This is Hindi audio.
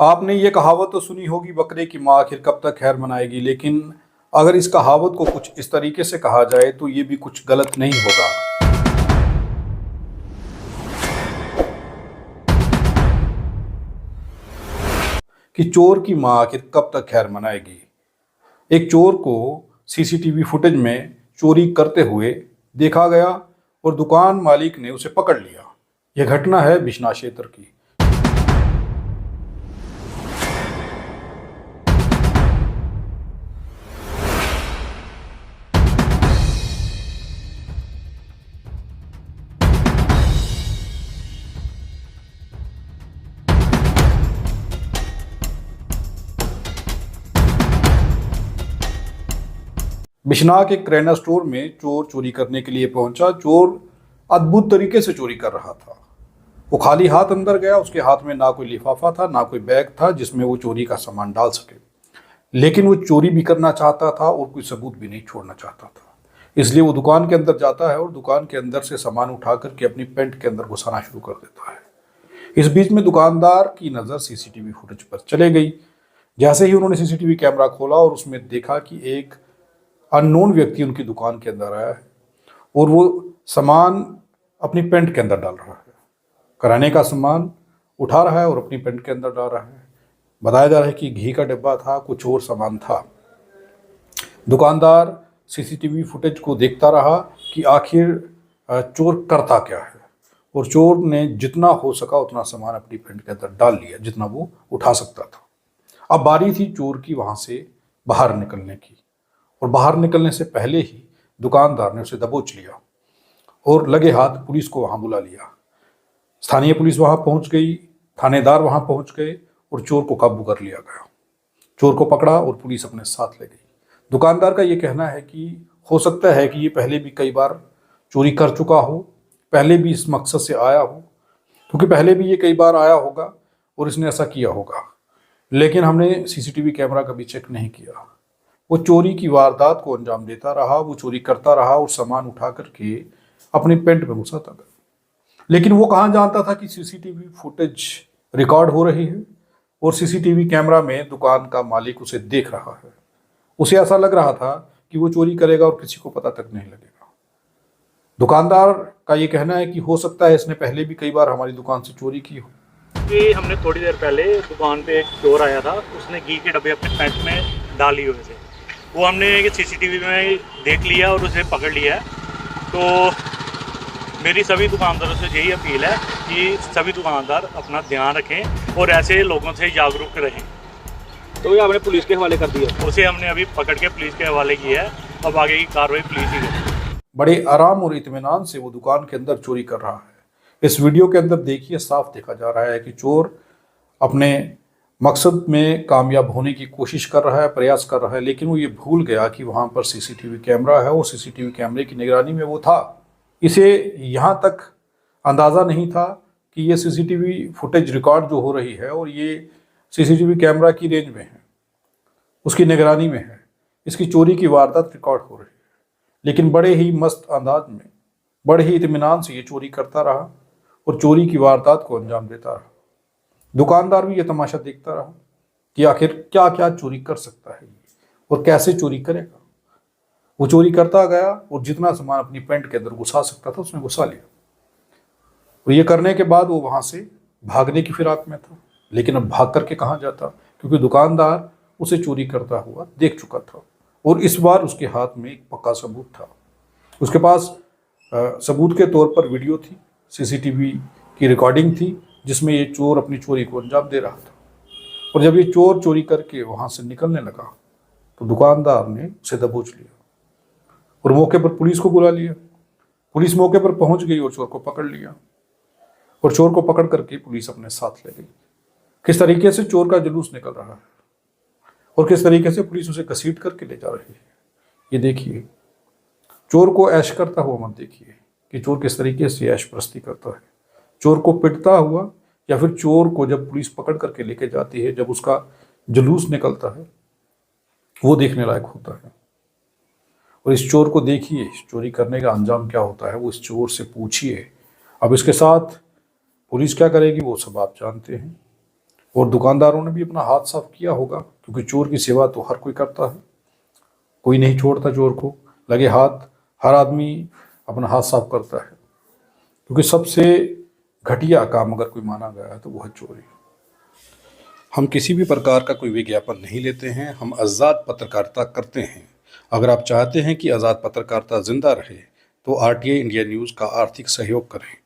आपने ये कहावत तो सुनी होगी, बकरे की माँ आखिर कब तक खैर मनाएगी। लेकिन अगर इस कहावत को कुछ इस तरीके से कहा जाए तो ये भी कुछ गलत नहीं होगा कि चोर की माँ आखिर कब तक खैर मनाएगी। एक चोर को सीसीटीवी फुटेज में चोरी करते हुए देखा गया और दुकान मालिक ने उसे पकड़ लिया। यह घटना है बिश्नाह क्षेत्र की। बिश्नाह के किराना स्टोर में चोर चोरी करने के लिए पहुंचा। चोर अद्भुत तरीके से चोरी कर रहा था। वो खाली हाथ अंदर गया। उसके हाथ में ना कोई लिफाफा था, ना कोई बैग था जिसमें वो चोरी का सामान डाल सके। लेकिन वो चोरी भी करना चाहता था और कोई सबूत भी नहीं छोड़ना चाहता था। इसलिए वो दुकान के अंदर जाता है और दुकान के अंदर से सामान उठा करके अपनी पेंट के अंदर घुसाना शुरू कर देता है। इस बीच में दुकानदार की नज़र सीसीटीवी फुटेज पर चले गई। जैसे ही उन्होंने सीसीटीवी कैमरा खोला और उसमें देखा कि एक अननोन व्यक्ति उनकी दुकान के अंदर आया है और वो सामान अपनी पेंट के अंदर डाल रहा है। किराने का सामान उठा रहा है और अपनी पेंट के अंदर डाल रहा है। बताया जा रहा है कि घी का डिब्बा था, कुछ और सामान था। दुकानदार सीसीटीवी फुटेज को देखता रहा कि आखिर चोर करता क्या है, और चोर ने जितना हो सका उतना सामान अपनी पेंट के अंदर डाल लिया जितना वो उठा सकता था। अब बारी थी चोर की वहाँ से बाहर निकलने की, और बाहर निकलने से पहले ही दुकानदार ने उसे दबोच लिया और लगे हाथ पुलिस को वहाँ बुला लिया। स्थानीय पुलिस वहाँ पहुँच गई, थानेदार वहाँ पहुँच गए और चोर को काबू कर लिया गया। चोर को पकड़ा और पुलिस अपने साथ ले गई। दुकानदार का ये कहना है कि हो सकता है कि ये पहले भी कई बार चोरी कर चुका हो, पहले भी इस मकसद से आया हो, क्योंकि पहले भी ये कई बार आया होगा और इसने ऐसा किया होगा। लेकिन हमने सीसीटीवी कैमरा कभी चेक नहीं किया। वो चोरी की वारदात को अंजाम देता रहा, वो चोरी करता रहा और सामान उठा करके अपनी पेंट में घुसाता था। लेकिन वो कहाँ जानता था कि सीसीटीवी फुटेज रिकॉर्ड हो रही है और सीसीटीवी कैमरा में दुकान का मालिक उसे देख रहा है। उसे ऐसा लग रहा था कि वो चोरी करेगा और किसी को पता तक नहीं लगेगा। दुकानदार का ये कहना है कि हो सकता है इसने पहले भी कई बार हमारी दुकान से चोरी की हो। कि हमने थोड़ी देर पहले दुकान पे एक चोर आया था, उसने घी के डब्बे अपने पैंट में डाली हुए थे। वो हमने सीसीटीवी में देख लिया और उसे पकड़ लिया है। तो मेरी सभी दुकानदारों से यही अपील है कि सभी दुकानदार अपना ध्यान रखें और ऐसे लोगों से जागरूक रहें। तो ये आपने पुलिस के हवाले कर दिया? उसे हमने अभी पकड़ के पुलिस के हवाले की है। अब आगे की कार्रवाई पुलिस ही करेगी। बड़े आराम और इत्मीनान से वो दुकान के अंदर चोरी कर रहा है। इस वीडियो के अंदर देखिए, साफ देखा जा रहा है कि चोर अपने मकसद में कामयाब होने की कोशिश कर रहा है, प्रयास कर रहा है। लेकिन वो ये भूल गया कि वहाँ पर सीसीटीवी कैमरा है और सीसीटीवी कैमरे की निगरानी में वो था। इसे यहाँ तक अंदाज़ा नहीं था कि ये सीसीटीवी फुटेज रिकॉर्ड जो हो रही है और ये सीसीटीवी कैमरा की रेंज में है, उसकी निगरानी में है, इसकी चोरी की वारदात रिकॉर्ड हो रही है। लेकिन बड़े ही मस्त अंदाज में, बड़े ही इत्मीनान से ये चोरी करता रहा और चोरी की वारदात को अंजाम देता रहा। दुकानदार भी ये तमाशा देखता रहा कि आखिर क्या क्या चोरी कर सकता है और कैसे चोरी करेगा। वो चोरी करता गया और जितना सामान अपनी पेंट के अंदर घुसा सकता था उसने घुसा लिया। और ये करने के बाद वो वहाँ से भागने की फिराक में था। लेकिन अब भाग करके कहाँ जाता, क्योंकि दुकानदार उसे चोरी करता हुआ देख चुका था और इस बार उसके हाथ में एक पक्का सबूत था। उसके पास सबूत के तौर पर वीडियो थी, सीसीटीवी की रिकॉर्डिंग थी जिसमें ये चोर अपनी चोरी को अंजाम दे रहा था। और जब ये चोर चोरी करके वहाँ से निकलने लगा तो दुकानदार ने उसे दबोच लिया और मौके पर पुलिस को बुला लिया। पुलिस मौके पर पहुंच गई और चोर को पकड़ लिया और चोर को पकड़ करके पुलिस अपने साथ ले गई। किस तरीके से चोर का जुलूस निकल रहा है और किस तरीके से पुलिस उसे घसीट करके ले जा रही है, ये देखिए। चोर को ऐश करता हुआ मत देखिए कि चोर किस तरीके से ऐश प्रस्ती करता है। चोर को पिटता हुआ या फिर चोर को जब पुलिस पकड़ करके लेके जाती है, जब उसका जुलूस निकलता है, वो देखने लायक होता है। और इस चोर को देखिए, इस चोरी करने का अंजाम क्या होता है वो इस चोर से पूछिए। अब इसके साथ पुलिस क्या करेगी वो सब आप जानते हैं। और दुकानदारों ने भी अपना हाथ साफ किया होगा, क्योंकि चोर की सेवा तो हर कोई करता है, कोई नहीं छोड़ता चोर को। लगे हाथ हर आदमी अपना हाथ साफ करता है, क्योंकि सबसे घटिया काम अगर कोई माना गया है तो वो है चोरी। हम किसी भी प्रकार का कोई विज्ञापन नहीं लेते हैं, हम आज़ाद पत्रकारिता करते हैं। अगर आप चाहते हैं कि आज़ाद पत्रकारिता जिंदा रहे तो आरटीआई इंडिया न्यूज़ का आर्थिक सहयोग करें।